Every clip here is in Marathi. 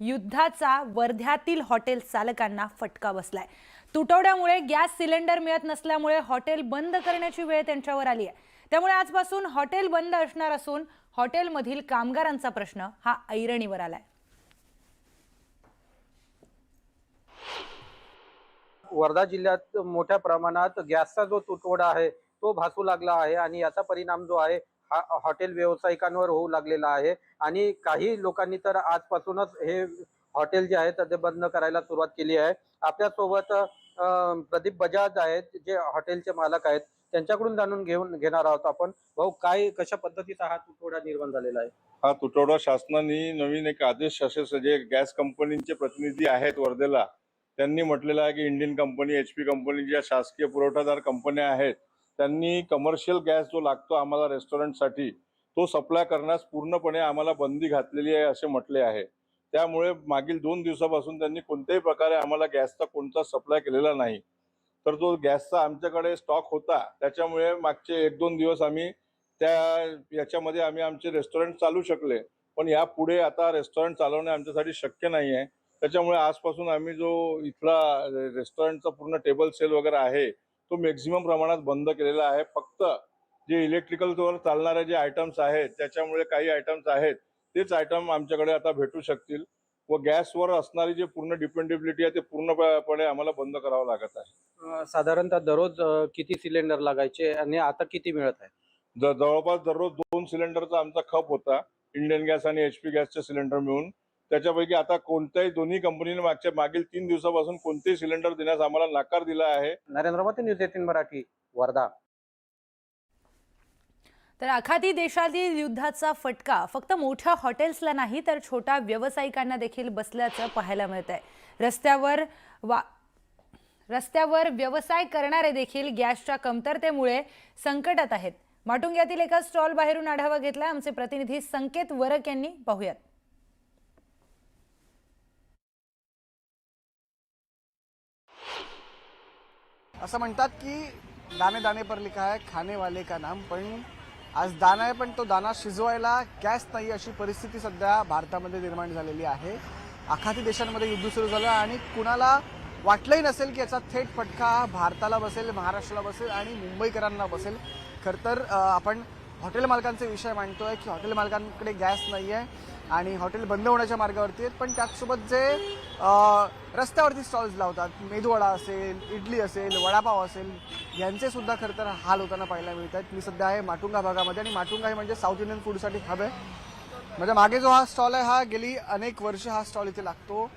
युद्धाचा वर्ध्यातील हॉटेल चालकांना फटका बसलाय। तुटवड्यामुळे गॅस सिलेंडर मिळत नसल्यामुळे हॉटेल बंद करण्याची वेळ त्यांच्यावर आली आहे। त्यामुळे आजपासून हॉटेल बंद असणार असून हॉटेलमधील कामगारांचा प्रश्न हा ऐरणीवर आलाय। वर्धा जिल्ह्यात मोठ्या प्रमाणात गॅसचा जो तुटवडा आहे तो भासू लागला आहे आणि याचा परिणाम जो आहे हा हॉटेल व्यावसायिकांवर होऊ लागलेला आहे। आणि काही लोकांनी तर आजपासूनच हे हॉटेल जे आहेत ते बंद करायला सुरुवात केली आहे। आपल्या सोबत प्रदीप बजाज आहेत जे हॉटेलचे मालक आहेत, त्यांच्याकडून जाणून घेणार आहोत आपण। भाऊ, काय कशा पद्धतीचा हा तुटवडा निर्माण झालेला आहे? हा तुटवडा शासनाने नवीन एक आदेश असे जे गॅस कंपनीचे प्रतिनिधी आहेत वर्धेला, त्यांनी म्हटलेलं आहे की इंडियन कंपनी, HP कंपनी ज्या शासकीय पुरवठादार कंपन्या आहेत त्यांनी कमर्शियल गॅस जो लागतो आम्हाला रेस्टॉरंटसाठी तो सप्लाय करण्यास पूर्णपणे आम्हाला बंदी घातलेली आहे असे म्हटले आहे। त्यामुळे मागील 2 दिवसापासून त्यांनी कोणत्याही प्रकारे आम्हाला गॅसचा कोणता सप्लाय केलेला नाही। तर जो गॅसचा आमच्याकडे स्टॉक होता त्याच्यामुळे मागचे 1-2 दिवस आम्ही याच्यामध्ये आम्ही आमचे रेस्टॉरंट चालू शकले, पण यापुढे आता रेस्टॉरंट चालवणे आमच्यासाठी शक्य नाही आहे। त्याच्यामुळे आजपासून आम्ही जो इथला रेस्टॉरंटचा पूर्ण टेबल सेल वगैरे आहे तो मॅक्झिमम प्रमाणात बंद केलेला आहे। फक्त जे इलेक्ट्रिकलवर चालणारे जे आयटम्स आहेत त्याच्यामुळे काही आयटम्स आहेत तेच आयटम आमच्याकडे आता भेटू शकतील व गॅसवर असणारी जे पूर्ण डिपेंडेबिलिटी आहे ते पूर्णपणे आम्हाला बंद करावं लागत आहे। साधारणतः दररोज किती सिलेंडर लागायचे आणि आता किती मिळत आहे? जवळपास दररोज 2 सिलेंडरचा आमचा खप होता, इंडियन गॅस आणि HP गॅसचे सिलेंडर मिळून। त्याच्यापैकी आता कोणत्याही दोन्ही कंपनीने मागील 3 दिवसापासून कोणतेही सिलेंडर देण्यास आम्हाला नकार दिला आहे। नरेंद्र मोदी, न्यूज 18 मराठी, वर्धा। तर आखाती देशातील युद्धाचा फटका फक्त मोठ्या हॉटेल्सला नाही तर छोट्या व्यावसायिकांना देखील बसल्याचं पाहायला मिळतंय। रस्त्यावर व्यवसाय करणारे देखील गॅसच्या कमतरतेमुळे संकटात आहेत। माटुंग्यातील एका स्टॉल बाहेरून आढावा घेतला आमचे प्रतिनिधी संकेत वरक यांनी। पाहूयात। असं म्हणतात की दाने दाने पर लिखा है खाने वाले का नाम, पण आज दाना आहे पण तो दाना शिजवायला गॅस नाही अशी परिस्थिती सध्या भारतामध्ये निर्माण झालेली आहे। आखाती देशांमध्ये युद्ध सुरू झालं आणि कुणाला वाटलंही नसेल की याचा थेट फटका भारताला बसेल, महाराष्ट्राला बसेल आणि मुंबईकरांना बसेल। खरं तर आपण हॉटेल मालकांचे विषय मांडतोय की हॉटेल मालकांकडे गॅस नाही आहे आणि हॉटेल बंद होण्याच्या मार्गावरती आहेत, पण त्याचसोबत जे रस्त्यावरती स्टॉल्स लावतात, मेदूवडा असेल, इडली असेल, वडापाव असेल, यांचे सुद्धा खरं तर हाल होताना पाहायला मिळत आहेत। मी सध्या आहे माटुंगा भागामध्ये आणि माटुंगा हे म्हणजे साऊथ इंडियन फूडसाठी हब आहे। म्हणजे मागे जो हा स्टॉल आहे हा गेली अनेक वर्ष हा स्टॉल इथे लागतो।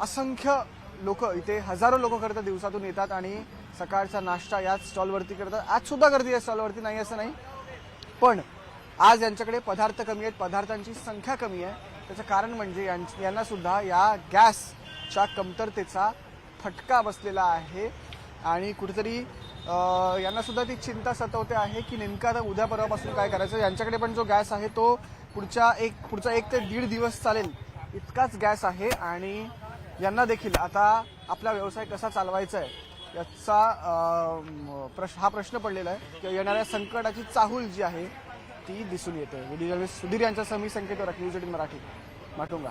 असंख्य लोक इथे, हजारो लोक खरं तर दिवसातून येतात आणि सकाळचा नाश्ता याच स्टॉलवरती करतात। आज सुद्धा गर्दी आहे स्टॉलवरती, नाही असं नाही, पण आज यांच्याकडे पदार्थ कमी आहेत, पदार्थांची संख्या कमी आहे। त्याचं कारण म्हणजे यांना सुद्धा या गॅसच्या कमतरतेचा फटका बसलेला आहे आणि कुठेतरी यांना सुद्धा ती चिंता सतवते आहे की नेमकं आता उद्या परवापासून काय करायचं। यांच्याकडे पण जो गॅस आहे तो पुढचा 1 ते 1.5 दिवस चालेल इतकाच गॅस आहे आणि यांना देखील आता आपला व्यवसाय कसा चालवायचा आहे याचा हा प्रश्न पडलेला आहे की येणाऱ्या संकटाची चाहूल जी आहे ती दिसून येते। व्हिडिओ जर्नलिस्ट सुधीर यांच्यासह मी संकेत वरक, न्यूज 18 मराठी, माटुंगा।